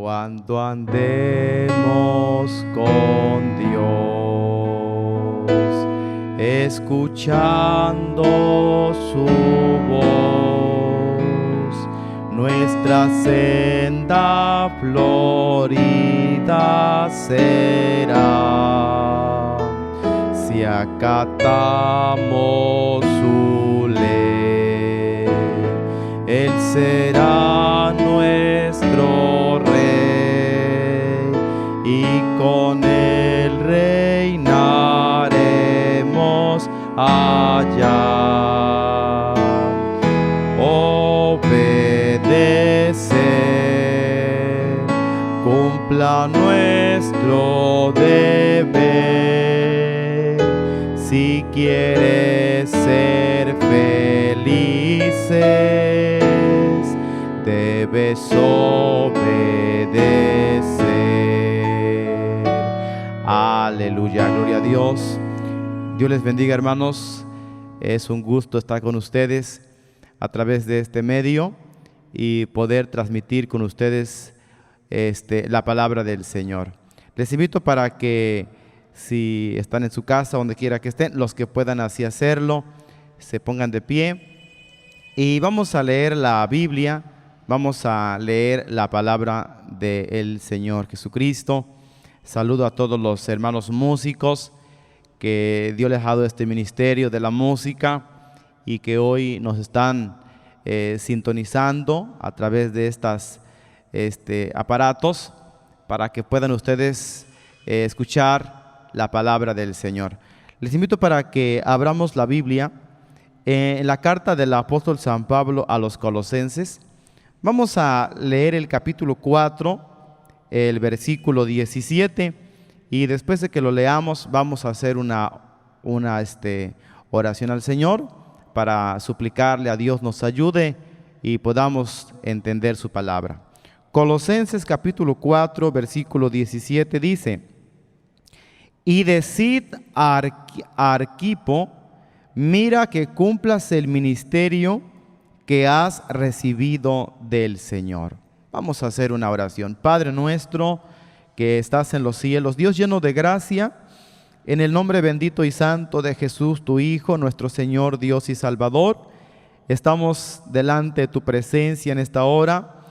cuando andemos con Dios, escuchando su voz, nuestra senda florida será, si acatamos su ley. Él será nuestro Rey y con Él reinaremos allá. Obedecer, cumpla nuestro deber, si quieres ser felices, debes obedecer. Aleluya, gloria a Dios. Dios les bendiga, hermanos. Es un gusto estar con ustedes a través de este medio y poder transmitir con ustedes la palabra del Señor. Les invito para que, si están en su casa, donde quiera que estén, los que puedan así hacerlo, se pongan de pie y vamos a leer la Biblia. Vamos a leer la palabra del Señor Jesucristo. Saludo a todos los hermanos músicos que Dios les ha dado este ministerio de la música y que hoy nos están sintonizando a través de estos aparatos para que puedan ustedes escuchar la palabra del Señor. Les invito para que abramos la Biblia en la carta del apóstol San Pablo a los Colosenses. Vamos a leer el capítulo 4, el versículo 17, y después de que lo leamos vamos a hacer una oración al Señor para suplicarle a Dios nos ayude y podamos entender su palabra. Colosenses capítulo 4, versículo 17 dice: y decid a Arquipo, mira que cumplas el ministerio que has recibido del Señor. Vamos a hacer una oración. Padre nuestro que estás en los cielos, Dios lleno de gracia, en el nombre bendito y santo de Jesús, tu Hijo, nuestro Señor, Dios y Salvador, estamos delante de tu presencia en esta hora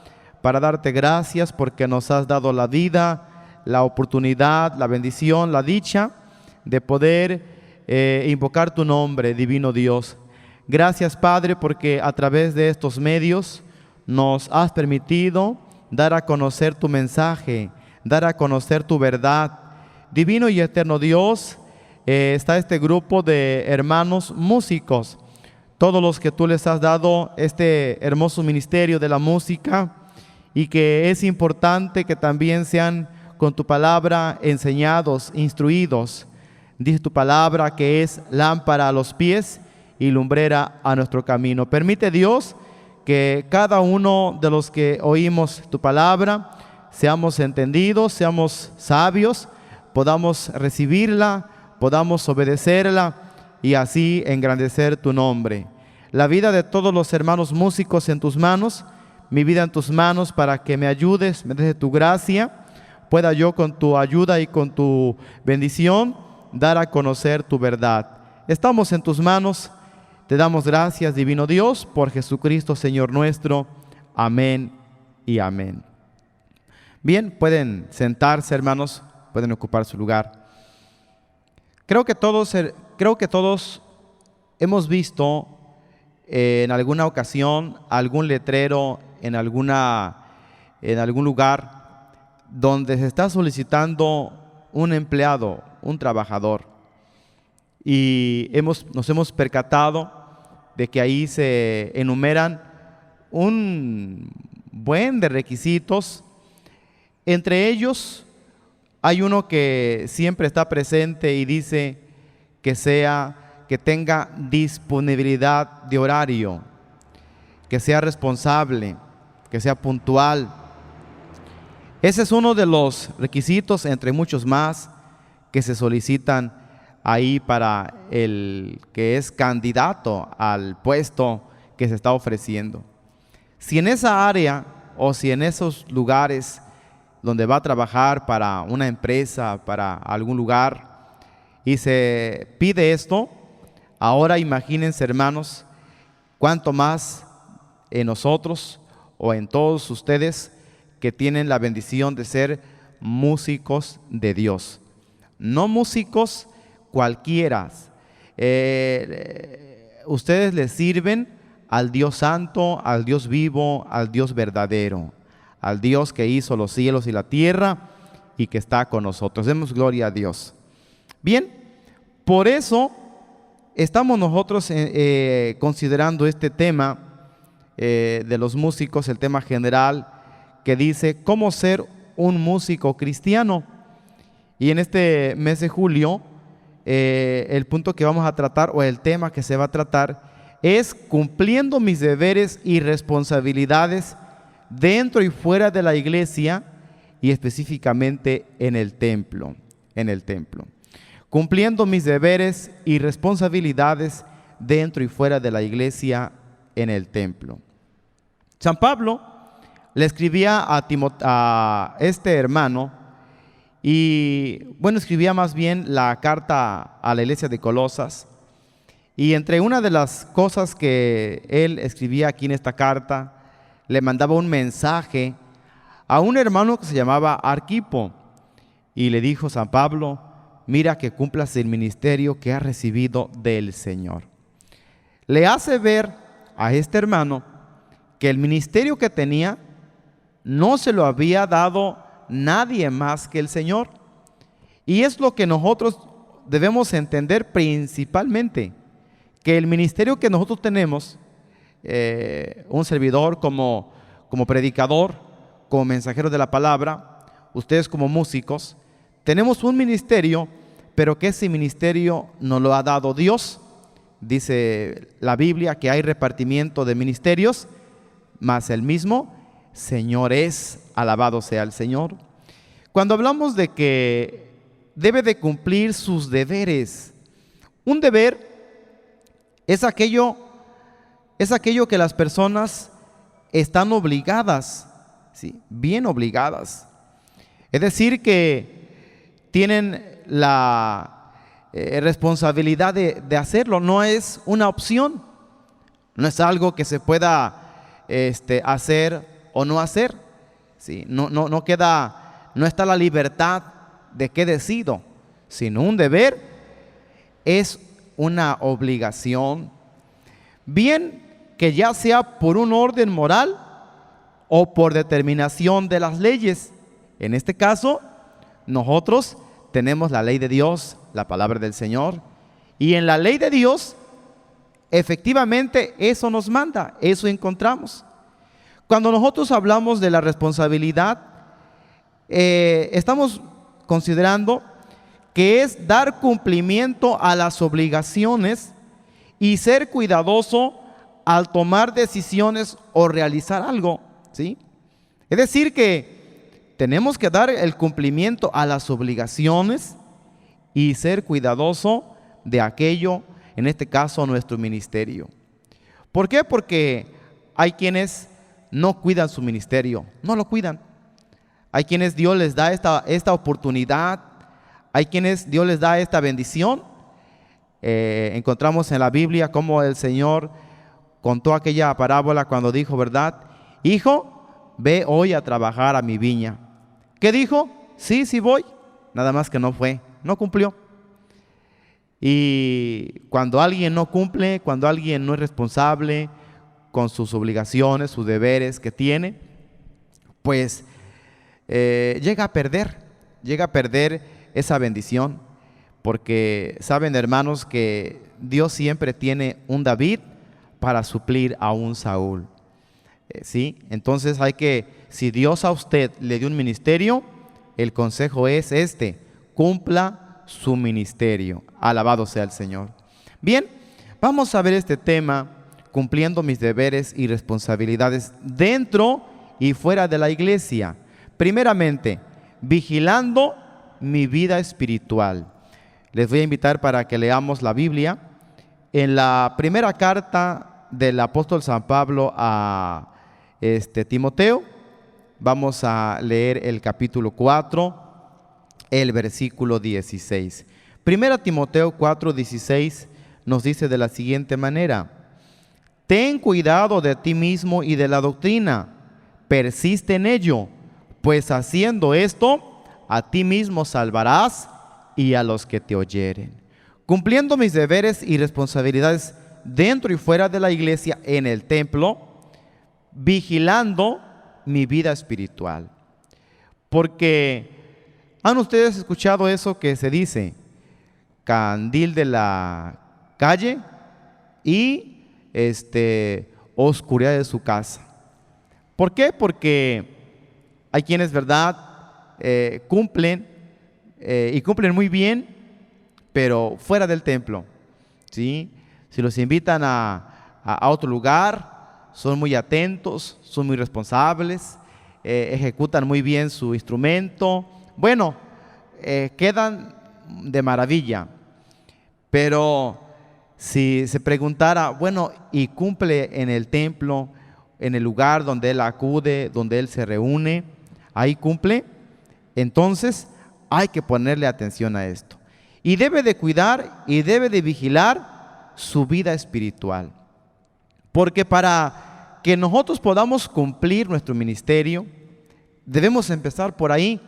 para darte gracias porque nos has dado la vida, la oportunidad, la bendición, la dicha de poder invocar tu nombre, divino Dios. Gracias, Padre, porque a través de estos medios nos has permitido dar a conocer tu mensaje, dar a conocer tu verdad. Divino y eterno Dios, está este grupo de hermanos músicos, todos los que tú les has dado este hermoso ministerio de la música, y que es importante que también sean con tu palabra enseñados, instruidos. Dice tu palabra que es lámpara a los pies y lumbrera a nuestro camino. Permite, Dios, que cada uno de los que oímos tu palabra seamos entendidos, seamos sabios, podamos recibirla, podamos obedecerla y así engrandecer tu nombre. La vida de todos los hermanos músicos en tus manos, mi vida en tus manos, para que me ayudes, me des tu gracia, pueda yo con tu ayuda y con tu bendición dar a conocer tu verdad. Estamos en tus manos. Te damos gracias, divino Dios, por Jesucristo, Señor nuestro. Amén y amén. Bien, pueden sentarse, hermanos, pueden ocupar su lugar. Creo que todos hemos visto en alguna ocasión algún letrero en algún lugar donde se está solicitando un empleado, un trabajador. Y nos hemos percatado de que ahí se enumeran un buen de requisitos. Entre ellos hay uno que siempre está presente y dice que tenga disponibilidad de horario, que sea responsable, que sea puntual. Ese es uno de los requisitos, entre muchos más, que se solicitan ahí para el que es candidato al puesto que se está ofreciendo. Si en esa área o si en esos lugares donde va a trabajar para una empresa, para algún lugar, y se pide esto. Ahora imagínense, hermanos, cuánto más en nosotros o en todos ustedes que tienen la bendición de ser músicos de Dios. No músicos cualquiera. Ustedes le sirven al Dios santo, al Dios vivo, al Dios verdadero, al Dios que hizo los cielos y la tierra y que está con nosotros. Demos gloria a Dios. Bien, por eso estamos nosotros considerando este tema de los músicos, el tema general que dice cómo ser un músico cristiano. Y en este mes de julio, el punto que vamos a tratar, o el tema que se va a tratar, es cumpliendo mis deberes y responsabilidades dentro y fuera de la iglesia, y específicamente en el templo. Cumpliendo mis deberes y responsabilidades dentro y fuera de la iglesia, en el templo. San Pablo le escribía a este hermano, y bueno, escribía más bien la carta a la iglesia de Colosas, y entre una de las cosas que él escribía aquí en esta carta, le mandaba un mensaje a un hermano que se llamaba Arquipo, y le dijo San Pablo: mira que cumplas el ministerio que has recibido del Señor. Le hace ver a este hermano que el ministerio que tenía no se lo había dado nadie más que el Señor. Y es lo que nosotros debemos entender principalmente, que el ministerio que nosotros tenemos, un servidor como predicador, como mensajero de la palabra, ustedes como músicos, tenemos un ministerio, pero que ese ministerio nos lo ha dado Dios. Dice la Biblia que hay repartimiento de ministerios, mas el mismo Señor es. Alabado sea el Señor. Cuando hablamos de que debe de cumplir sus deberes, un deber es aquello que las personas están obligadas, ¿sí? Bien obligadas. Es decir, que tienen la responsabilidad de hacerlo. No es una opción, no es algo que se pueda hacer o no hacer, ¿sí? No queda, no está la libertad de qué decido, sino un deber es una obligación, bien que ya sea por un orden moral o por determinación de las leyes. En este caso, nosotros tenemos la ley de Dios, la palabra del Señor, y en la ley de Dios efectivamente eso nos manda, eso encontramos. Cuando nosotros hablamos de la responsabilidad, estamos considerando que es dar cumplimiento a las obligaciones y ser cuidadoso al tomar decisiones o realizar algo, ¿sí? Es decir, que tenemos que dar el cumplimiento a las obligaciones y ser cuidadoso de aquello, en este caso nuestro ministerio. ¿Por qué? Porque hay quienes no cuidan su ministerio, no lo cuidan. Hay quienes Dios les da esta oportunidad, hay quienes Dios les da esta bendición. Encontramos en la Biblia cómo el Señor contó aquella parábola cuando dijo, ¿verdad? Hijo, ve hoy a trabajar a mi viña. ¿Qué dijo? Sí voy. Nada más que no fue, no cumplió. Y cuando alguien no cumple, cuando alguien no es responsable con sus obligaciones, sus deberes que tiene, pues llega a perder esa bendición. Porque saben, hermanos, que Dios siempre tiene un David para suplir a un Saúl. ¿Sí? Entonces si Dios a usted le dio un ministerio, el consejo es cumpla su ministerio. Alabado sea el Señor. Bien, vamos a ver este tema, cumpliendo mis deberes y responsabilidades dentro y fuera de la iglesia. Primeramente, vigilando mi vida espiritual. Les voy a invitar para que leamos la Biblia. En la primera carta del apóstol San Pablo a Timoteo, Vamos a leer el capítulo 4, el versículo 16. Primera Timoteo 4:16 nos dice de la siguiente manera: ten cuidado de ti mismo y de la doctrina, persiste en ello, pues haciendo esto, a ti mismo salvarás y a los que te oyeren. Cumpliendo mis deberes y responsabilidades dentro y fuera de la iglesia, en el templo, vigilando mi vida espiritual. Porque, ¿han ustedes escuchado eso que se dice? Candil de la calle y oscuridad de su casa. ¿Por qué? Porque hay quienes, ¿verdad?, cumplen y cumplen muy bien, pero fuera del templo, ¿sí? Si los invitan a otro lugar, son muy atentos, son muy responsables, ejecutan muy bien su instrumento. Bueno, quedan de maravilla. Pero si se preguntara, bueno, ¿y cumple en el templo, en el lugar donde él acude, donde él se reúne? ¿Ahí cumple? Entonces hay que ponerle atención a esto. Y debe de cuidar y debe de vigilar su vida espiritual. Porque para que nosotros podamos cumplir nuestro ministerio, debemos empezar por ahí,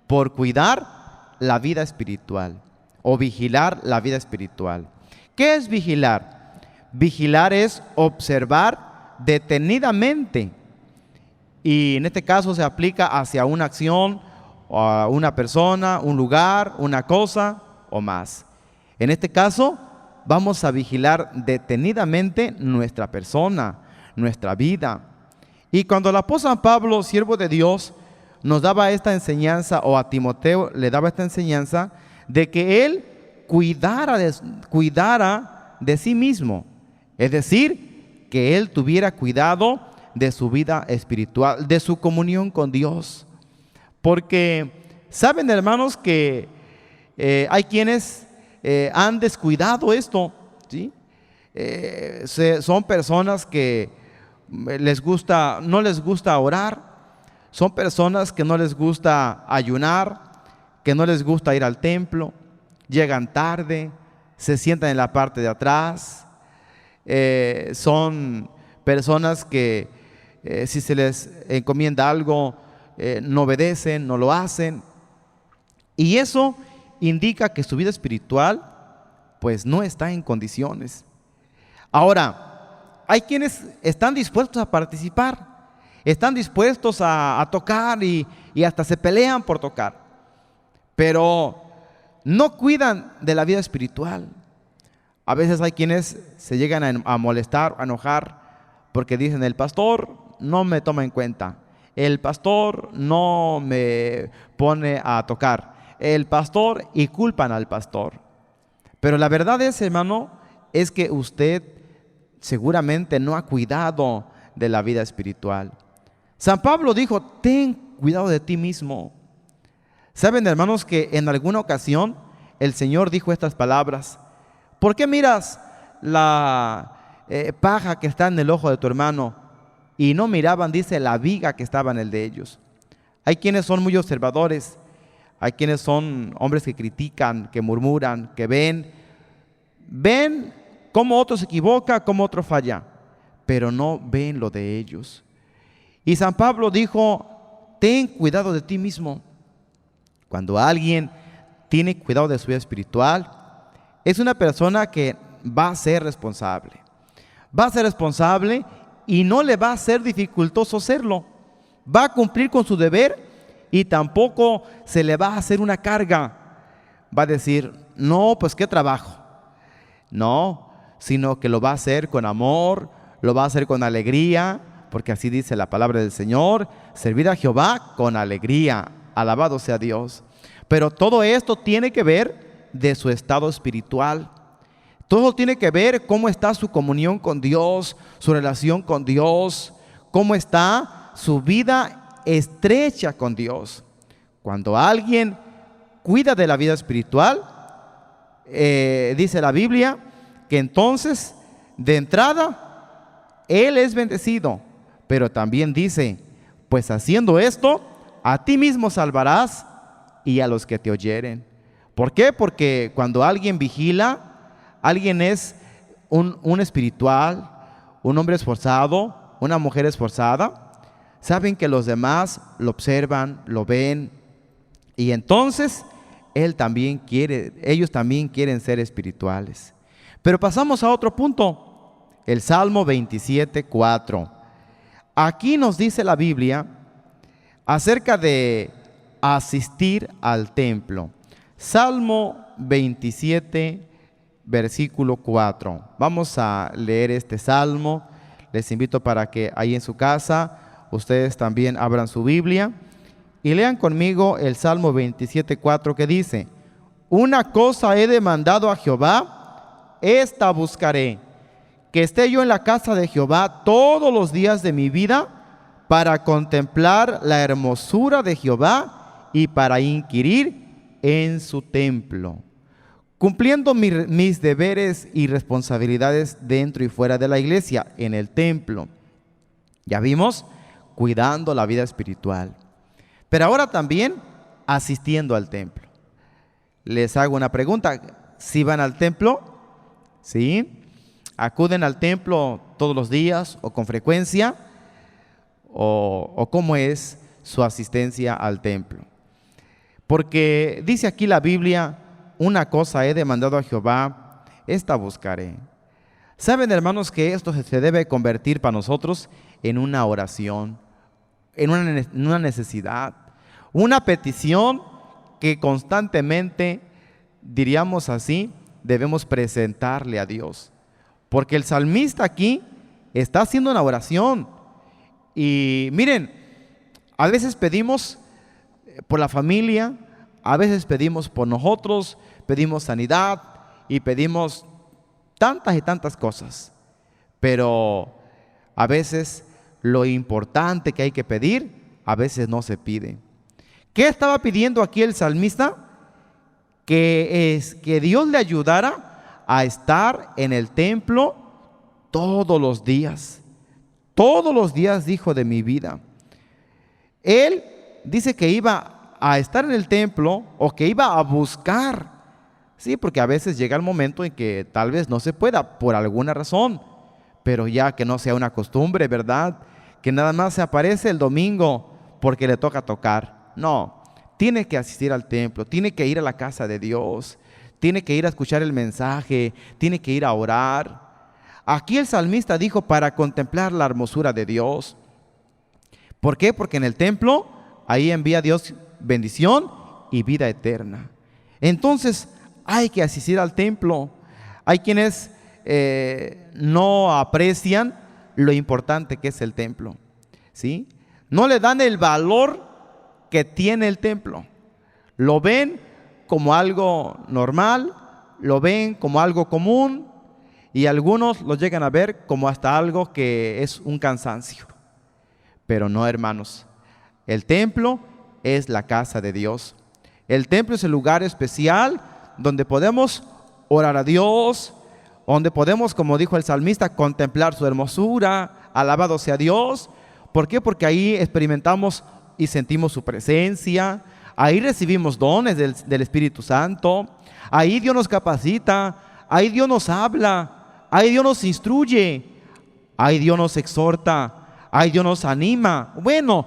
por cuidar la vida espiritual o vigilar la vida espiritual. ¿Qué es vigilar? Vigilar es observar detenidamente, y en este caso se aplica hacia una acción, a una persona, un lugar, una cosa o más. En este caso vamos a vigilar detenidamente nuestra persona, nuestra vida. Y cuando el apóstol Pablo, siervo de Dios, nos daba esta enseñanza, o a Timoteo le daba esta enseñanza, de que él cuidara de sí mismo, es decir, que él tuviera cuidado de su vida espiritual, de su comunión con Dios. Porque saben, hermanos, que hay quienes han descuidado esto, ¿sí? Son personas que no les gusta orar, son personas que no les gusta ayunar, que no les gusta ir al templo, llegan tarde, se sientan en la parte de atrás, son personas que si se les encomienda algo, no obedecen, no lo hacen, y eso indica que su vida espiritual pues no está en condiciones. Ahora, hay quienes están dispuestos a participar, están dispuestos a tocar y hasta se pelean por tocar, pero no cuidan de la vida espiritual. A veces hay quienes se llegan a molestar, a enojar, porque dicen: el pastor no me toma en cuenta, el pastor no me pone a tocar, el pastor, y culpan al pastor. Pero la verdad es, hermano, es que usted seguramente no ha cuidado de la vida espiritual. San Pablo dijo: ten cuidado de ti mismo. Saben, hermanos, que en alguna ocasión el Señor dijo estas palabras: ¿por qué miras la paja que está en el ojo de tu hermano y no miraban, dice, la viga que estaba en el de ellos? Hay quienes son muy observadores, hay quienes son hombres que critican, que murmuran, que ven cómo otro se equivoca, cómo otro falla, pero no ven lo de ellos. Y San Pablo dijo: ten cuidado de ti mismo. Cuando alguien tiene cuidado de su vida espiritual, es una persona que va a ser responsable. Va a ser responsable y no le va a ser dificultoso serlo. Va a cumplir con su deber y tampoco se le va a hacer una carga. Va a decir: no, pues qué trabajo. No, sino que lo va a hacer con amor, lo va a hacer con alegría, porque así dice la palabra del Señor: servir a Jehová con alegría, alabado sea Dios. Pero todo esto tiene que ver de su estado espiritual. Todo tiene que ver cómo está su comunión con Dios, su relación con Dios, cómo está su vida estrecha con Dios. Cuando alguien cuida de la vida espiritual, dice la Biblia que entonces, de entrada, él es bendecido, pero también dice: Pues haciendo esto, a ti mismo salvarás y a los que te oyeren. ¿Por qué? Porque cuando alguien vigila, alguien es un espiritual, un hombre esforzado, una mujer esforzada, saben que los demás lo observan, lo ven, y entonces ellos también quieren ser espirituales. Pero pasamos a otro punto, el Salmo 27:4. Aquí nos dice la Biblia acerca de asistir al templo. Salmo 27, versículo 4. Vamos a leer este salmo. Les invito para que ahí en su casa ustedes también abran su Biblia y lean conmigo el Salmo 27:4, que dice: una cosa he demandado a Jehová, esta buscaré, que esté yo en la casa de Jehová todos los días de mi vida, para contemplar la hermosura de Jehová y para inquirir en su templo, cumpliendo mis deberes y responsabilidades dentro y fuera de la iglesia, en el templo. Ya vimos, cuidando la vida espiritual, pero ahora también asistiendo al templo. Les hago una pregunta: ¿sí van al templo? ¿Sí? ¿Acuden al templo todos los días o con frecuencia? ¿O cómo es su asistencia al templo? Porque dice aquí la Biblia: una cosa he demandado a Jehová, esta buscaré. ¿Saben, hermanos, que esto se debe convertir para nosotros en una oración, en una necesidad, una petición que constantemente, diríamos así, debemos presentarle a Dios? Porque el salmista aquí está haciendo una oración. Y miren, a veces pedimos por la familia, a veces pedimos por nosotros, pedimos sanidad y pedimos tantas y tantas cosas. Pero a veces lo importante que hay que pedir, a veces no se pide. ¿Qué estaba pidiendo aquí el salmista? Que Dios le ayudara a estar en el templo todos los días. Todos los días, dijo, de mi vida. Él dice que iba a estar en el templo, o que iba a buscar. Sí, porque a veces llega el momento en que tal vez no se pueda por alguna razón, pero ya que no sea una costumbre, ¿verdad? Que nada más se aparece el domingo porque le toca tocar. No, tiene que asistir al templo, tiene que ir a la casa de Dios, tiene que ir a escuchar el mensaje, tiene que ir a orar. Aquí el salmista dijo: para contemplar la hermosura de Dios. ¿Por qué? Porque en el templo, ahí envía Dios bendición y vida eterna. Entonces hay que asistir al templo. Hay quienes no aprecian lo importante que es el templo, ¿sí? No le dan el valor que tiene el templo. Lo ven como algo normal, lo ven como algo común, y algunos lo llegan a ver como hasta algo que es un cansancio. Pero no, hermanos, el templo es la casa de Dios. El templo es el lugar especial donde podemos orar a Dios, donde podemos, como dijo el salmista, contemplar su hermosura. Alabado sea Dios. ¿Por qué? Porque ahí experimentamos y sentimos su presencia. Ahí recibimos dones del Espíritu Santo. Ahí Dios nos capacita. Ahí Dios nos habla. Ahí Dios nos instruye. Ahí Dios nos exhorta. Ahí Dios nos anima. Bueno,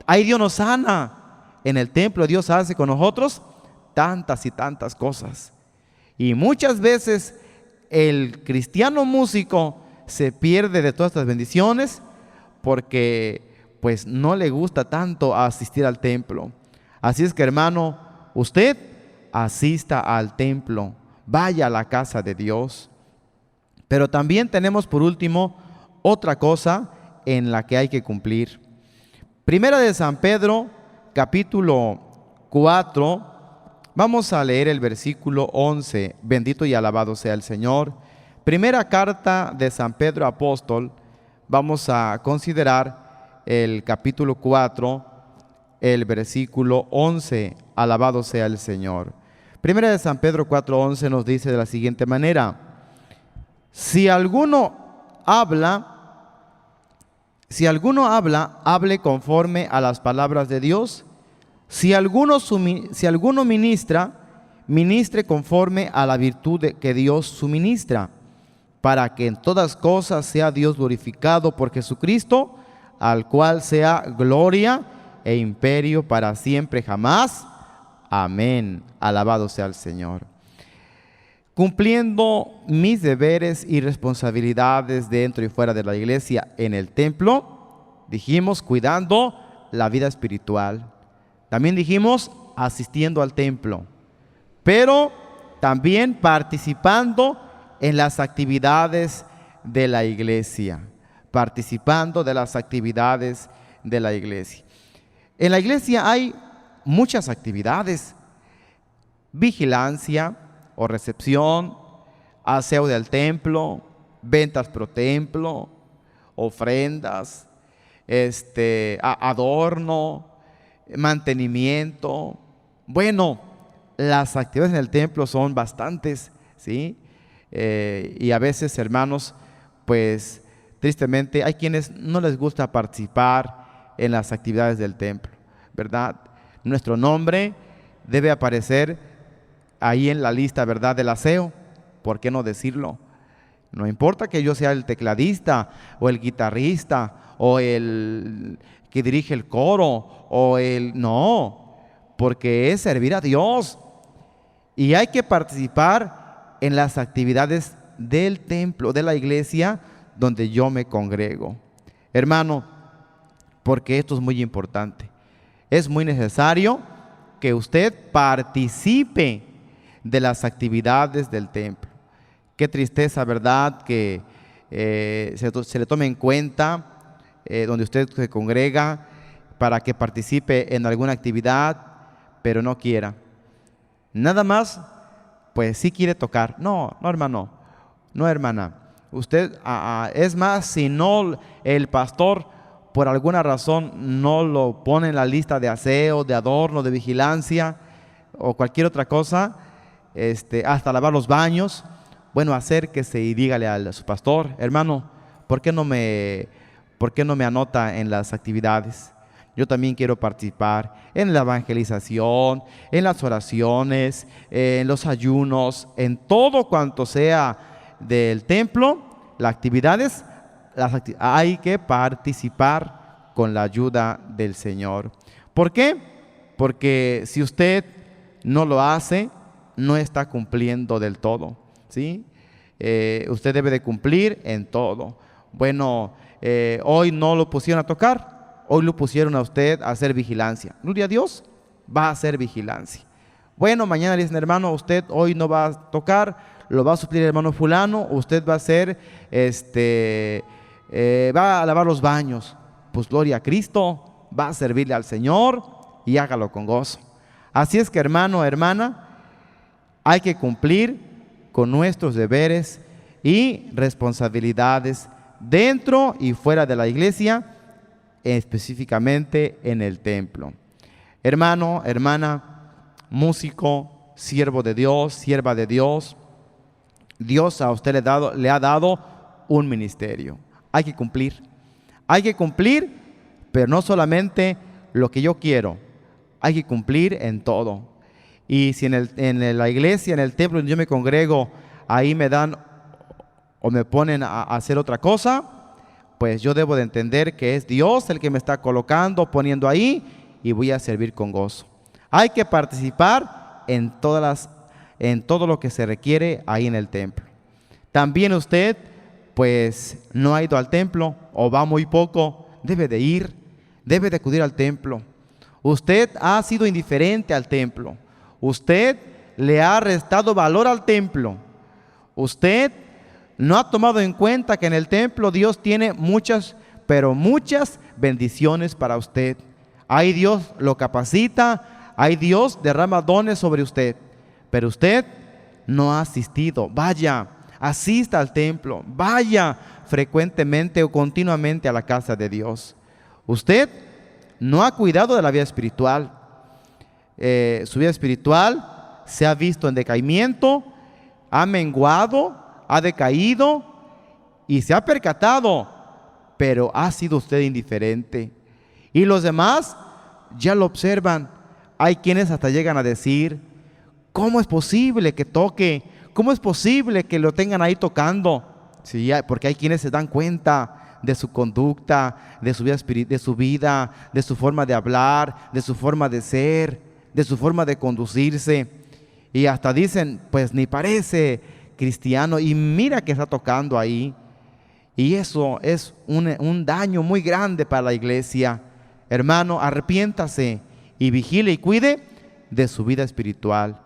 ahí Dios nos sana. En el templo Dios hace con nosotros tantas y tantas cosas. Y muchas veces el cristiano músico se pierde de todas estas bendiciones porque pues no le gusta tanto asistir al templo. Así es que, hermano, usted asista al templo, vaya a la casa de Dios. Pero también tenemos, por último, otra cosa en la que hay que cumplir. Primera de San Pedro, capítulo 4, vamos a leer el versículo 11. Bendito y alabado sea el Señor. Primera carta de San Pedro apóstol, vamos a considerar el capítulo 4, el versículo 11. Alabado sea el Señor. Primera de San Pedro 4:11 nos dice de la siguiente manera: si alguno habla Si alguno habla, hable conforme a las palabras de Dios. Si alguno ministra, ministre conforme a la virtud que Dios suministra, para que en todas cosas sea Dios glorificado por Jesucristo, al cual sea gloria e imperio para siempre jamás. Amén. Alabado sea el Señor. Cumpliendo mis deberes y responsabilidades dentro y fuera de la iglesia en el templo, dijimos cuidando la vida espiritual. También dijimos asistiendo al templo, pero también participando en las actividades de la iglesia. Participando de las actividades de la iglesia. En la iglesia hay muchas actividades: vigilancia o recepción, aseo del templo, ventas pro templo, ofrendas, adorno, mantenimiento. Bueno, las actividades en el templo son bastantes, ¿sí? Y a veces, hermanos, pues tristemente hay quienes no les gusta participar en las actividades del templo, ¿verdad? Nuestro nombre debe aparecer ahí en la lista, ¿verdad?, del aseo. ¿Por qué no decirlo? No importa que yo sea el tecladista o el guitarrista o el que dirige el coro no, porque es servir a Dios y hay que participar en las actividades del templo, de la iglesia donde yo me congrego. Hermano, porque esto es muy importante. Es muy necesario que usted participe de las actividades del templo. Qué tristeza, ¿verdad?, que se le tome en cuenta donde usted se congrega para que participe en alguna actividad, pero no quiera. Nada más, pues sí quiere tocar. No, hermano, no, hermana. Usted, es más, si no el pastor por alguna razón no lo pone en la lista de aseo, de adorno, de vigilancia o cualquier otra cosa, hasta lavar los baños, bueno, acérquese y dígale a su pastor: hermano, ¿por qué no me anota en las actividades? Yo también quiero participar en la evangelización, en las oraciones, en los ayunos, en todo cuanto sea del templo, las actividades, hay que participar con la ayuda del Señor. ¿Por qué? Porque si usted no lo hace, no está cumpliendo del todo, ¿sí? Usted debe de cumplir en todo. Bueno, hoy no lo pusieron a tocar, hoy lo pusieron a usted a hacer vigilancia. Gloria a Dios, va a hacer vigilancia. Bueno, mañana le dicen: hermano, usted hoy no va a tocar, lo va a suplir el hermano fulano, usted va a hacer, va a lavar los baños. Pues gloria a Cristo, va a servirle al Señor y hágalo con gozo. Así es que, hermano, hermana, hay que cumplir con nuestros deberes y responsabilidades dentro y fuera de la iglesia, específicamente en el templo. Hermano, hermana, músico, siervo de Dios, sierva de Dios, Dios a usted le ha dado un ministerio. Hay que cumplir, pero no solamente lo que yo quiero, hay que cumplir en todo. Y si en la iglesia, en el templo donde yo me congrego, ahí me dan o me ponen a hacer otra cosa, pues yo debo de entender que es Dios el que me está colocando, poniendo ahí, y voy a servir con gozo. Hay que participar en todo lo que se requiere ahí en el templo. También usted, pues no ha ido al templo o va muy poco, debe de ir, debe de acudir al templo. Usted ha sido indiferente al templo. Usted le ha restado valor al templo. Usted no ha tomado en cuenta que en el templo Dios tiene muchas, pero muchas bendiciones para usted. Ahí Dios lo capacita, ahí Dios derrama dones sobre usted, pero usted no ha asistido. Vaya, asista al templo, vaya frecuentemente o continuamente a la casa de Dios. Usted no ha cuidado de la vida espiritual. Su vida espiritual se ha visto en decaimiento, ha menguado, ha decaído y se ha percatado pero ha sido usted indiferente. Y los demás ya lo observan. Hay quienes hasta llegan a decir: ¿cómo es posible que toque? ¿Cómo es posible que lo tengan ahí tocando? Sí, porque hay quienes se dan cuenta de su conducta, de su vida, de su forma de hablar, de su forma de ser, de su forma de conducirse. Y hasta dicen: pues ni parece cristiano, y mira que está tocando ahí. Y eso es un daño muy grande para la iglesia. Hermano, arrepiéntase y vigile y cuide de su vida espiritual.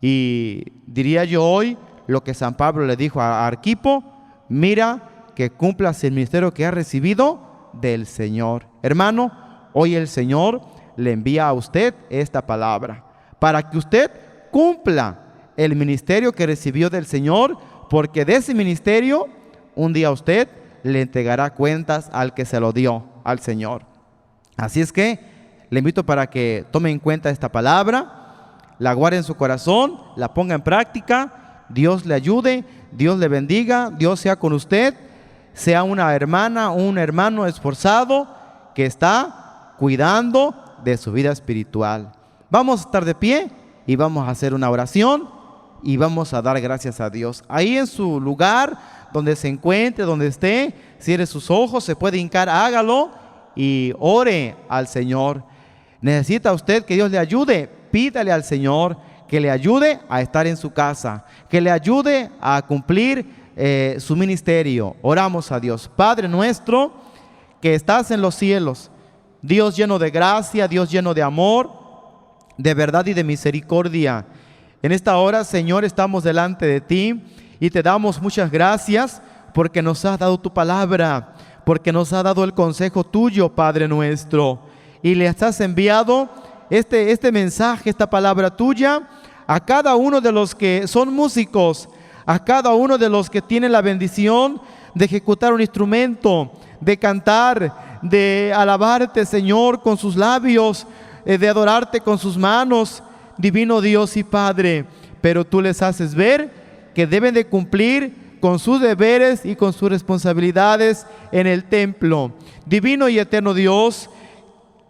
Y diría yo hoy lo que San Pablo le dijo a Arquipo: mira que cumplas el ministerio que has recibido del Señor. Hermano, hoy el Señor le envía a usted esta palabra para que usted cumpla el ministerio que recibió del Señor, porque de ese ministerio un día usted le entregará cuentas al que se lo dio, al Señor. Así es que le invito para que tome en cuenta esta palabra, la guarde en su corazón, la ponga en práctica. Dios le ayude, Dios le bendiga, Dios sea con usted, sea una hermana o un hermano esforzado que está cuidando de su vida espiritual. Vamos a estar de pie y vamos a hacer una oración y vamos a dar gracias a Dios. Ahí en su lugar, donde se encuentre, donde esté, cierre sus ojos, se puede hincar, hágalo y ore al Señor. ¿Necesita usted que Dios le ayude? Pídale al Señor que le ayude a estar en su casa, que le ayude a cumplir su ministerio. Oramos a Dios. Padre nuestro que estás en los cielos, Dios lleno de gracia, Dios lleno de amor, de verdad y de misericordia. En esta hora, Señor, estamos delante de ti y te damos muchas gracias porque nos has dado tu palabra, porque nos has dado el consejo tuyo, Padre nuestro, y le has enviado este mensaje, esta palabra tuya a cada uno de los que son músicos, a cada uno de los que tienen la bendición de ejecutar un instrumento, de cantar, de alabarte, Señor, con sus labios, de adorarte con sus manos, divino Dios y Padre. Pero tú les haces ver que deben de cumplir con sus deberes y con sus responsabilidades en el templo. Divino y eterno Dios,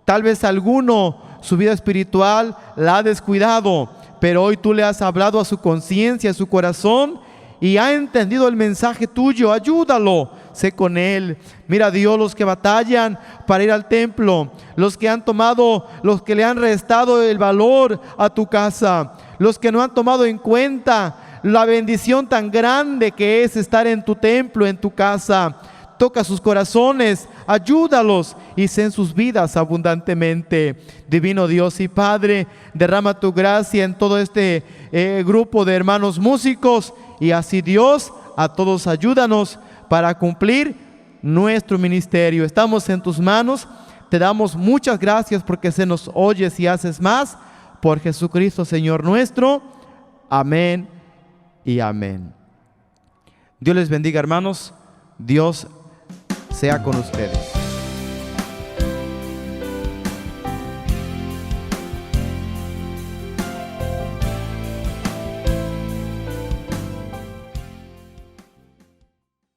tal vez alguno su vida espiritual la ha descuidado, pero hoy tú le has hablado a su conciencia, a su corazón, y ha entendido el mensaje tuyo. Ayúdalo, sé con él. Mira, Dios, los que batallan para ir al templo, los que le han restado el valor a tu casa, los que no han tomado en cuenta la bendición tan grande que es estar en tu templo, en tu casa. Toca sus corazones, ayúdalos y sé en sus vidas abundantemente. Divino Dios y Padre, derrama tu gracia en todo este grupo de hermanos músicos, y así, Dios, a todos ayúdanos para cumplir nuestro ministerio. Estamos en tus manos, te damos muchas gracias porque se nos oyes y haces más. Por Jesucristo, Señor nuestro. Amén y amén. Dios les bendiga, hermanos. Dios sea con ustedes.